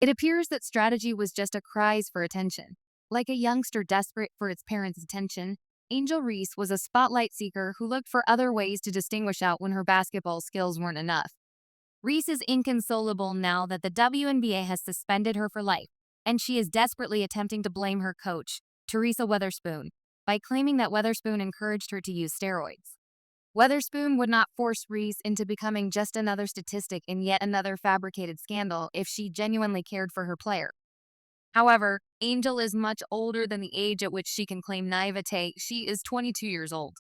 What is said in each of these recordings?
It appears that strategy was just a cries for attention. Like a youngster desperate for its parents' attention, Angel Reese was a spotlight seeker who looked for other ways to distinguish out when her basketball skills weren't enough. Reese is inconsolable now that the WNBA has suspended her for life, and she is desperately attempting to blame her coach, Teresa Weatherspoon, by claiming that Weatherspoon encouraged her to use steroids. Weatherspoon would not force Reese into becoming just another statistic in yet another fabricated scandal if she genuinely cared for her player. However, Angel is much older than the age at which she can claim naivete. She is 22 years old.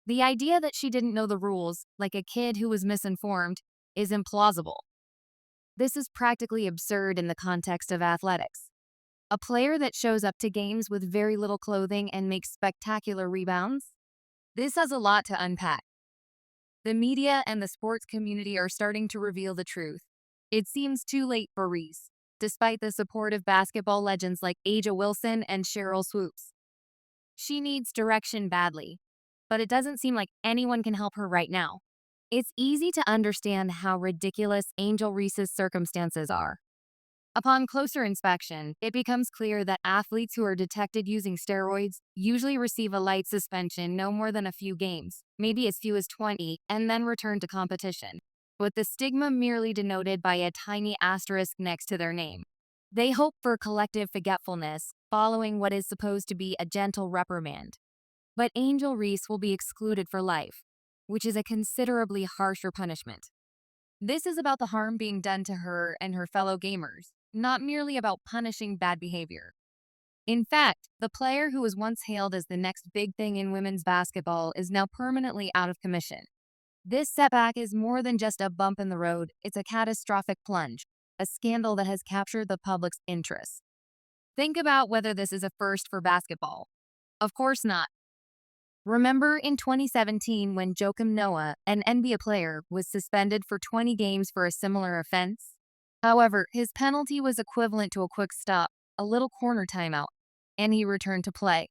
The idea that she didn't know the rules, like a kid who was misinformed, is implausible. This is practically absurd in the context of athletics. A player that shows up to games with very little clothing and makes spectacular rebounds? This has a lot to unpack. The media and the sports community are starting to reveal the truth. It seems too late for Reese, despite the support of basketball legends like Aja Wilson and Cheryl Swoops. She needs direction badly, but it doesn't seem like anyone can help her right now. It's easy to understand how ridiculous Angel Reese's circumstances are. Upon closer inspection, it becomes clear that athletes who are detected using steroids usually receive a light suspension no more than a few games, maybe as few as 20, and then return to competition, with the stigma merely denoted by a tiny asterisk next to their name. They hope for collective forgetfulness, following what is supposed to be a gentle reprimand. But Angel Reese will be excluded for life, which is a considerably harsher punishment. This is about the harm being done to her and her fellow gamers, not merely about punishing bad behavior. In fact, the player who was once hailed as the next big thing in women's basketball is now permanently out of commission. This setback is more than just a bump in the road, it's a catastrophic plunge, a scandal that has captured the public's interest. Think about whether this is a first for basketball. Of course not. Remember in 2017 when Joakim Noah, an NBA player, was suspended for 20 games for a similar offense? However, his penalty was equivalent to a quick stop, a little corner timeout, and he returned to play.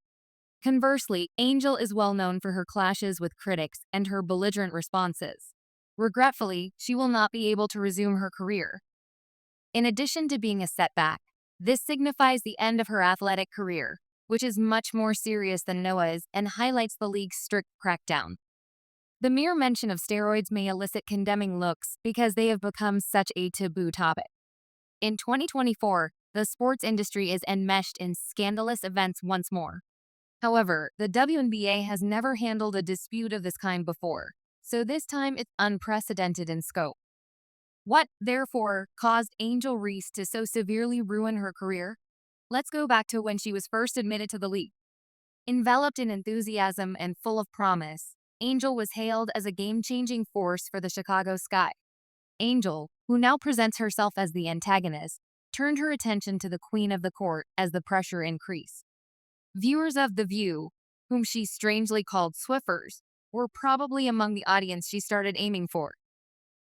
Conversely, Angel is well known for her clashes with critics and her belligerent responses. Regretfully, she will not be able to resume her career. In addition to being a setback, this signifies the end of her athletic career, which is much more serious than Noah's and highlights the league's strict crackdown. The mere mention of steroids may elicit condemning looks because they have become such a taboo topic. In 2024, the sports industry is enmeshed in scandalous events once more. However, the WNBA has never handled a dispute of this kind before, so this time it's unprecedented in scope. What, therefore, caused Angel Reese to so severely ruin her career? Let's go back to when she was first admitted to the league. Enveloped in enthusiasm and full of promise, Angel was hailed as a game-changing force for the Chicago Sky. Angel, who now presents herself as the antagonist, turned her attention to the queen of the court as the pressure increased. Viewers of The View, whom she strangely called Swiffers, were probably among the audience she started aiming for.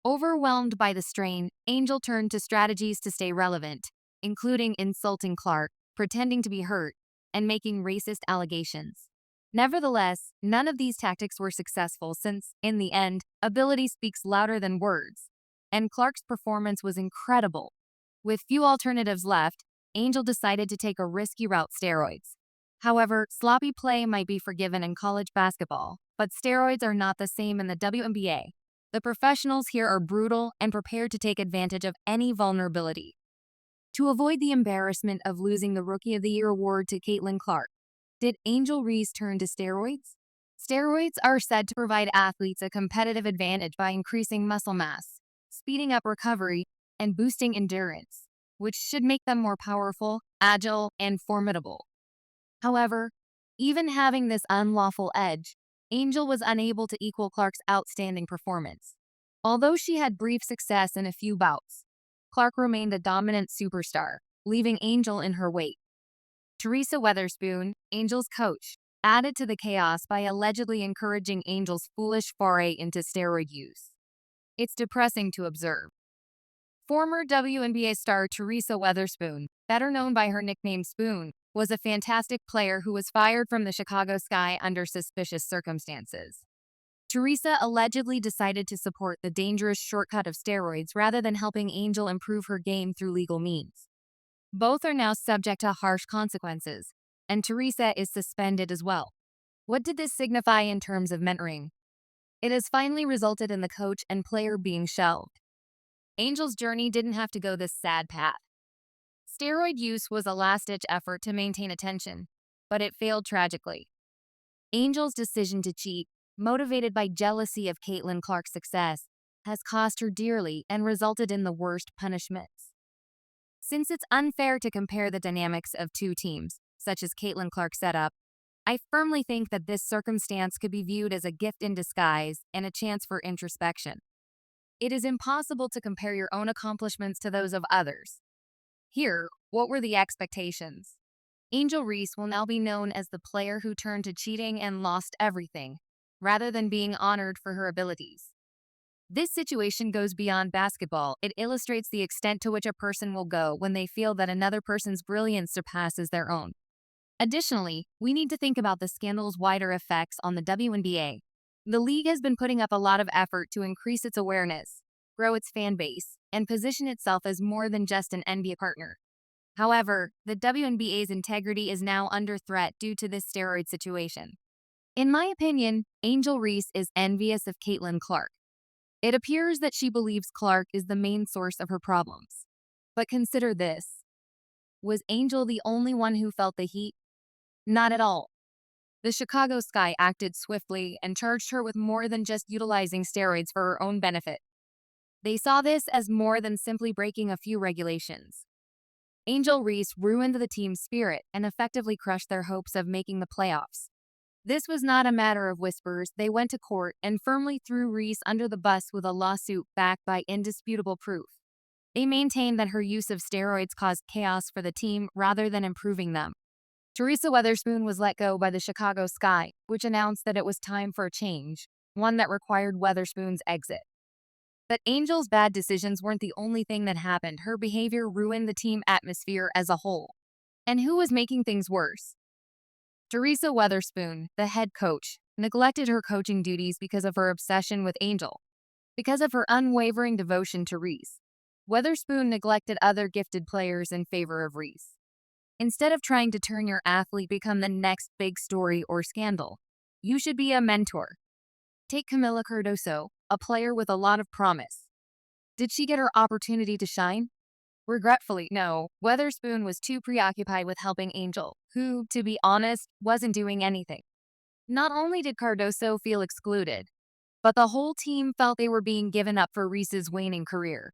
Overwhelmed by the strain, Angel turned to strategies to stay relevant, including insulting Clark, pretending to be hurt, and making racist allegations. Nevertheless, none of these tactics were successful since, in the end, ability speaks louder than words, and Clark's performance was incredible. With few alternatives left, Angel decided to take a risky route: steroids. However, sloppy play might be forgiven in college basketball, but steroids are not the same in the WNBA. The professionals here are brutal and prepared to take advantage of any vulnerability. To avoid the embarrassment of losing the Rookie of the Year award to Caitlin Clark, did Angel Reese turn to steroids? Steroids are said to provide athletes a competitive advantage by increasing muscle mass, speeding up recovery, and boosting endurance, which should make them more powerful, agile, and formidable. However, even having this unlawful edge, Angel was unable to equal Clark's outstanding performance. Although she had brief success in a few bouts, Clark remained a dominant superstar, leaving Angel in her wake. Teresa Weatherspoon, Angel's coach, added to the chaos by allegedly encouraging Angel's foolish foray into steroid use. It's depressing to observe. Former WNBA star Teresa Weatherspoon, better known by her nickname Spoon, was a fantastic player who was fired from the Chicago Sky under suspicious circumstances. Teresa allegedly decided to support the dangerous shortcut of steroids rather than helping Angel improve her game through legal means. Both are now subject to harsh consequences, and Teresa is suspended as well. What did this signify in terms of mentoring? It has finally resulted in the coach and player being shelved. Angel's journey didn't have to go this sad path. Steroid use was a last-ditch effort to maintain attention, but it failed tragically. Angel's decision to cheat, motivated by jealousy of Caitlin Clark's success, has cost her dearly and resulted in the worst punishments. Since it's unfair to compare the dynamics of two teams, such as Caitlin Clark's setup, I firmly think that this circumstance could be viewed as a gift in disguise and a chance for introspection. It is impossible to compare your own accomplishments to those of others. Here, what were the expectations? Angel Reese will now be known as the player who turned to cheating and lost everything, rather than being honored for her abilities. This situation goes beyond basketball. It illustrates the extent to which a person will go when they feel that another person's brilliance surpasses their own. Additionally, we need to think about the scandal's wider effects on the WNBA. The league has been putting up a lot of effort to increase its awareness, grow its fan base, and position itself as more than just an NBA partner. However, the WNBA's integrity is now under threat due to this steroid situation. In my opinion, Angel Reese is envious of Caitlin Clark. It appears that she believes Clark is the main source of her problems. But consider this. Was Angel the only one who felt the heat? Not at all. The Chicago Sky acted swiftly and charged her with more than just utilizing steroids for her own benefit. They saw this as more than simply breaking a few regulations. Angel Reese ruined the team's spirit and effectively crushed their hopes of making the playoffs. This was not a matter of whispers. They went to court and firmly threw Reese under the bus with a lawsuit backed by indisputable proof. They maintained that her use of steroids caused chaos for the team rather than improving them. Teresa Weatherspoon was let go by the Chicago Sky, which announced that it was time for a change, one that required Weatherspoon's exit. But Angel's bad decisions weren't the only thing that happened. Her behavior ruined the team atmosphere as a whole. And who was making things worse? Teresa Weatherspoon, the head coach, neglected her coaching duties because of her obsession with Angel. Because of her unwavering devotion to Reese, Weatherspoon neglected other gifted players in favor of Reese. Instead of trying to turn your athlete become the next big story or scandal, you should be a mentor. Take Camila Cardoso, a player with a lot of promise. Did she get her opportunity to shine? Regretfully, no. Weatherspoon was too preoccupied with helping Angel, who, to be honest, wasn't doing anything. Not only did Cardoso feel excluded, but the whole team felt they were being given up for Reese's waning career.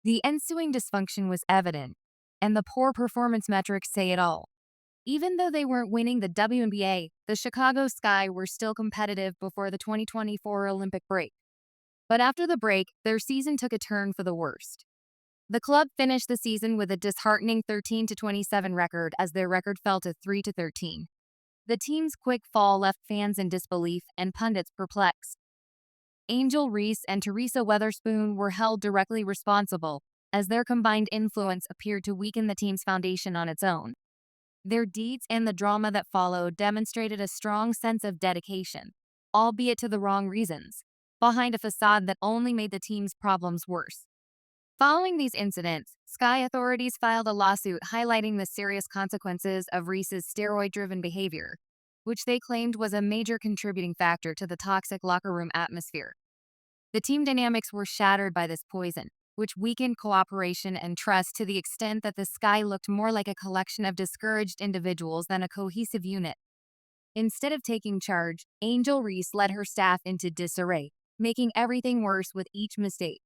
The ensuing dysfunction was evident, and the poor performance metrics say it all. Even though they weren't winning the WNBA, the Chicago Sky were still competitive before the 2024 Olympic break. But after the break, their season took a turn for the worst. The club finished the season with a disheartening 13-27 record as their record fell to 3-13. The team's quick fall left fans in disbelief and pundits perplexed. Angel Reese and Teresa Weatherspoon were held directly responsible, as their combined influence appeared to weaken the team's foundation on its own. Their deeds and the drama that followed demonstrated a strong sense of dedication, albeit to the wrong reasons, behind a facade that only made the team's problems worse. Following these incidents, Sky authorities filed a lawsuit highlighting the serious consequences of Reese's steroid-driven behavior, which they claimed was a major contributing factor to the toxic locker room atmosphere. The team dynamics were shattered by this poison, which weakened cooperation and trust to the extent that the Sky looked more like a collection of discouraged individuals than a cohesive unit. Instead of taking charge, Angel Reese led her staff into disarray, making everything worse with each mistake.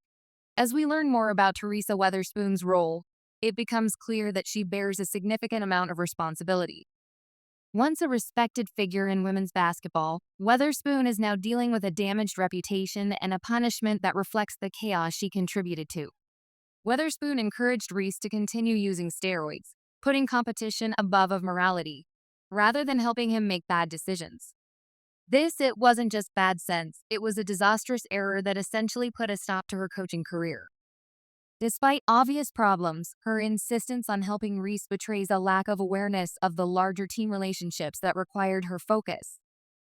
As we learn more about Teresa Weatherspoon's role, it becomes clear that she bears a significant amount of responsibility. Once a respected figure in women's basketball, Weatherspoon is now dealing with a damaged reputation and a punishment that reflects the chaos she contributed to. Weatherspoon encouraged Reese to continue using steroids, putting competition above of morality, rather than helping him make bad decisions. It wasn't just bad sense, it was a disastrous error that essentially put a stop to her coaching career. Despite obvious problems, her insistence on helping Reese betrays a lack of awareness of the larger team relationships that required her focus.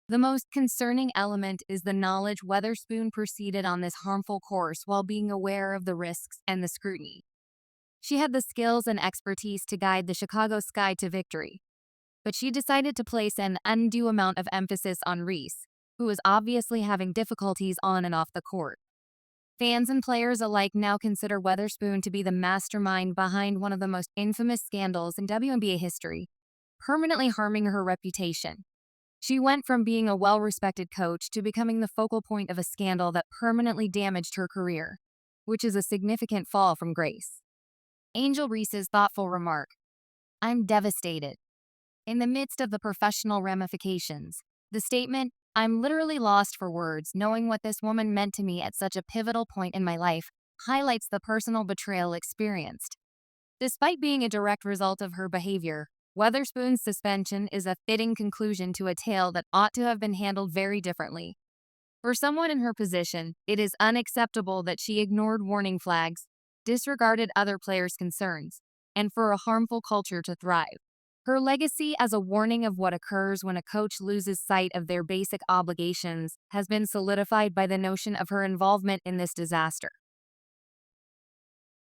The most concerning element is the knowledge Weatherspoon proceeded on this harmful course while being aware of the risks and the scrutiny. She had the skills and expertise to guide the Chicago Sky to victory, but she decided to place an undue amount of emphasis on Reese, who was obviously having difficulties on and off the court. Fans and players alike now consider Weatherspoon to be the mastermind behind one of the most infamous scandals in WNBA history, permanently harming her reputation. She went from being a well-respected coach to becoming the focal point of a scandal that permanently damaged her career, which is a significant fall from grace. Angel Reese's thoughtful remark, "I'm devastated." In the midst of the professional ramifications, the statement, "I'm literally lost for words knowing what this woman meant to me at such a pivotal point in my life," highlights the personal betrayal experienced. Despite being a direct result of her behavior, Weatherspoon's suspension is a fitting conclusion to a tale that ought to have been handled very differently. For someone in her position, it is unacceptable that she ignored warning flags, disregarded other players' concerns, and for a harmful culture to thrive. Her legacy as a warning of what occurs when a coach loses sight of their basic obligations has been solidified by the notion of her involvement in this disaster.